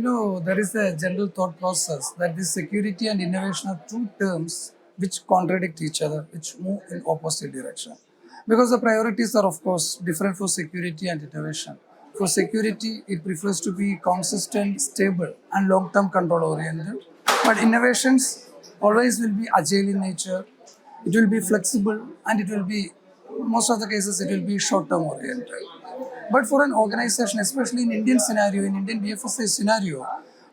there is a general thought process that this security and innovation are two terms which contradict each other, which move in opposite direction. Because the priorities are, of course, different for security and innovation. For security, it prefers to be consistent, stable, and long-term control-oriented. But innovations always will be agile in nature. It will be flexible, and it will be, most of the cases, it will be short-term oriented. But for an organization, especially in Indian scenario, in Indian BFSI scenario,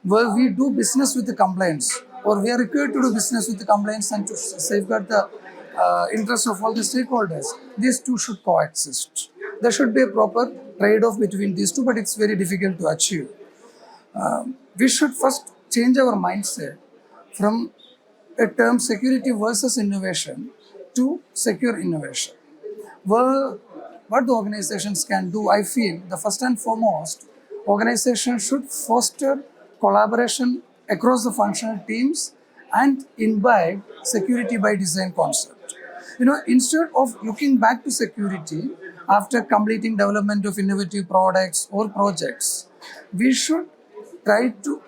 where we do business with the compliance, or we are required to do business with the compliance and to safeguard the interest of all the stakeholders, these two should coexist. There should be a proper trade-off between these two, but it's very difficult to achieve. We should first change our mindset from a term security versus innovation to secure innovation. Well, what the organizations can do, I feel, the first and foremost, organizations should foster collaboration across the functional teams and imbibe security by design concept. Instead of looking back to security after completing development of innovative products or projects, we should try to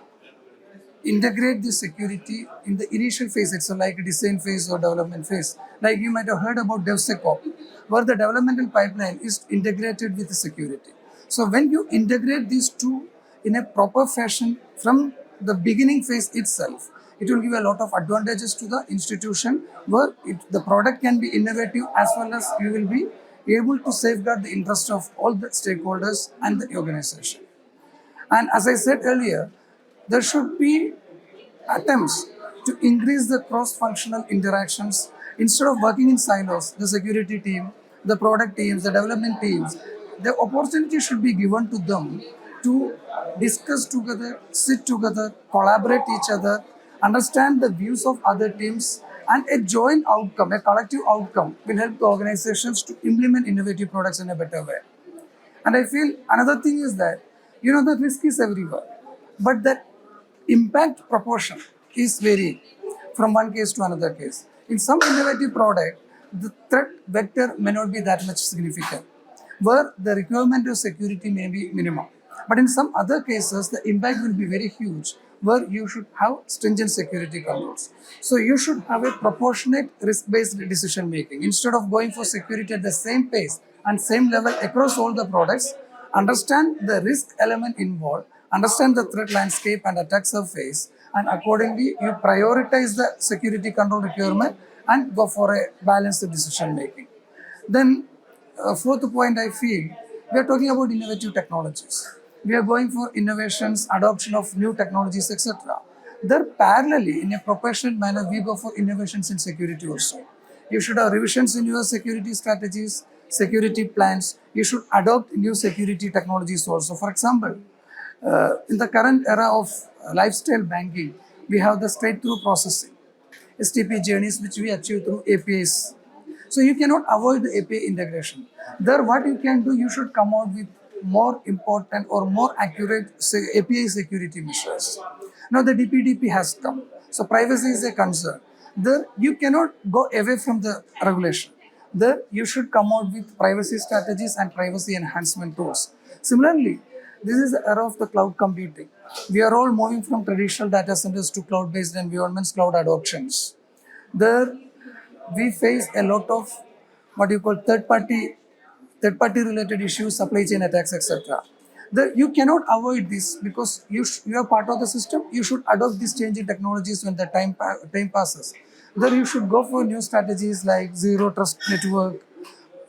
integrate the security in the initial phase. It's like a design phase or development phase. Like you might have heard about DevSecOps, where the developmental pipeline is integrated with the security. So when you integrate these two in a proper fashion from the beginning phase itself, it will give a lot of advantages to the institution where the product can be innovative as well as you will be able to safeguard the interest of all the stakeholders and the organization. And as I said earlier, there should be attempts to increase the cross-functional interactions. Instead of working in silos, the security team, the product teams, the development teams, the opportunity should be given to them to discuss together, sit together, collaborate each other, understand the views of other teams, and a joint outcome, a collective outcome will help the organizations to implement innovative products in a better way. And I feel another thing is that, the risk is everywhere, but that impact proportion is varying from one case to another case. In some innovative product, the threat vector may not be that much significant, where the requirement of security may be minimal. But in some other cases, the impact will be very huge, where you should have stringent security controls. So you should have a proportionate risk-based decision making. Instead of going for security at the same pace and same level across all the products, understand the risk element involved, understand the threat landscape and attack surface, and accordingly you prioritize the security control requirement and go for a balanced decision making. Then fourth point, I feel, we are talking about innovative technologies. We are going for innovations, adoption of new technologies, etc. There parallelly, in a proportionate manner, we go for innovations in security also. You should have revisions in your security strategies, security plans. You should adopt new security technologies also. For example, in the current era of lifestyle banking, we have the straight-through processing, STP journeys which we achieve through APIs. So you cannot avoid the API integration. There, what you can do, you should come out with more important or more accurate API security measures. Now the DPDP has come. So privacy is a concern. There, you cannot go away from the regulation. There, you should come out with privacy strategies and privacy enhancement tools. Similarly, this is the era of the cloud computing. We are all moving from traditional data centers to cloud-based environments, cloud adoptions. There, we face a lot of what you call third-party related issues, supply chain attacks, etc. You cannot avoid this because you are part of the system. You should adopt these changing technologies when the time passes. There, you should go for new strategies like zero trust network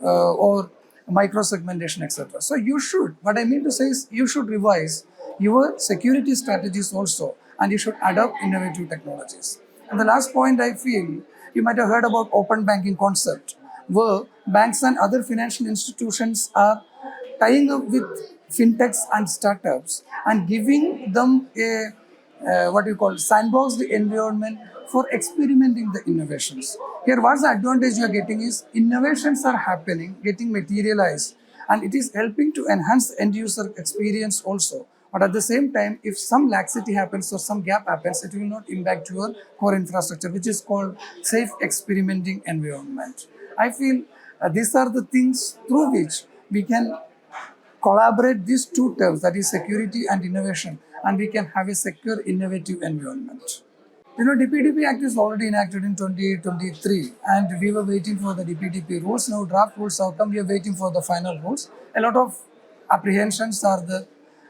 or micro-segmentation, etc. So you should, what I mean to say is, you should revise your security strategies also, and you should adopt innovative technologies. And the last point, I feel, you might have heard about open banking concept, where banks and other financial institutions are tying up with fintechs and startups and giving them a sandboxed environment for experimenting the innovations. Here, what's the advantage you are getting is innovations are happening, getting materialized, and it is helping to enhance the end user experience also. But at the same time, if some laxity happens or some gap happens, it will not impact your core infrastructure, which is called safe experimenting environment. I feel these are the things through which we can collaborate these two terms, that is security and innovation, and we can have a secure, innovative environment. DPDP Act is already enacted in 2023, and we were waiting for the DPDP rules. Now, draft rules have come. We are waiting for the final rules. A lot of apprehensions are there.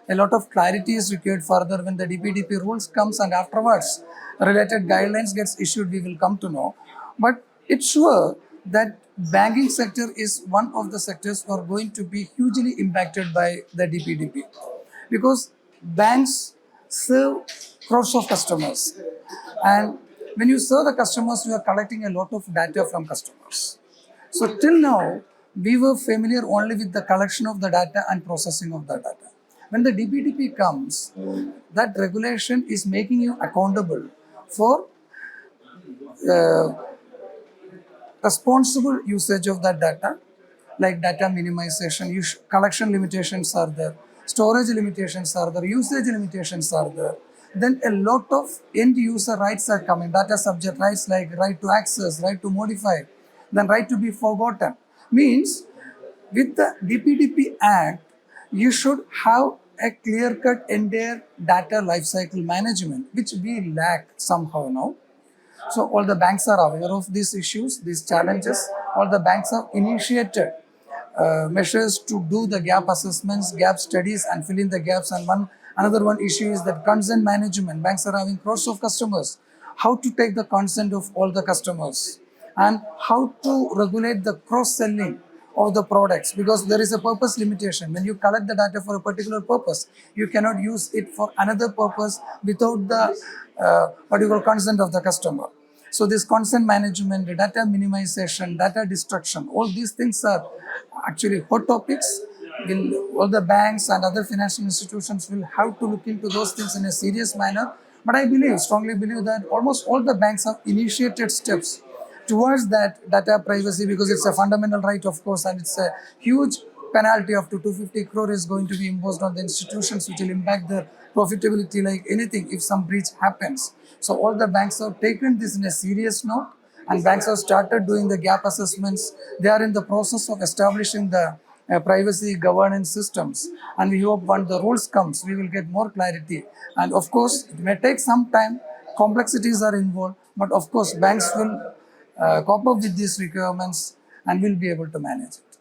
A lot of clarity is required further when the DPDP rules comes, and afterwards, related guidelines gets issued. We will come to know. But it's sure that banking sector is one of the sectors who are going to be hugely impacted by the DPDP, because banks serve crores of customers, and when you serve the customers, you are collecting a lot of data from customers. So till now, we were familiar only with the collection of the data and processing of the data. When the DPDP comes, that regulation is making you accountable for responsible usage of that data, like data minimization, collection limitations are there, storage limitations are there, usage limitations are there. Then a lot of end user rights are coming, data subject rights like right to access, right to modify, then right to be forgotten. Means with the DPDP Act, you should have a clear-cut entire data lifecycle management, which we lack somehow now. So all the banks are aware of these issues, these challenges. All the banks have initiated measures to do the gap assessments, gap studies, and fill in the gaps. And another one issue is that consent management. Banks are having crores of customers. How to take the consent of all the customers, and how to regulate the cross-selling of the products, because there is a purpose limitation. When you collect the data for a particular purpose, you cannot use it for another purpose without the particular consent of the customer. So this consent management, data minimization, data destruction, all these things are actually hot topics. All the banks and other financial institutions will have to look into those things in a serious manner. But I strongly believe that almost all the banks have initiated steps towards that data privacy, because it's a fundamental right, of course, and it's a huge penalty up to 250 crore is going to be imposed on the institutions, which will impact their profitability like anything if some breach happens. So all the banks have taken this in a serious note, and banks have started doing the gap assessments. They are in the process of establishing the privacy governance systems, and we hope when the rules comes, we will get more clarity. And of course, it may take some time, complexities are involved, but of course, banks will cope up with these requirements and will be able to manage it.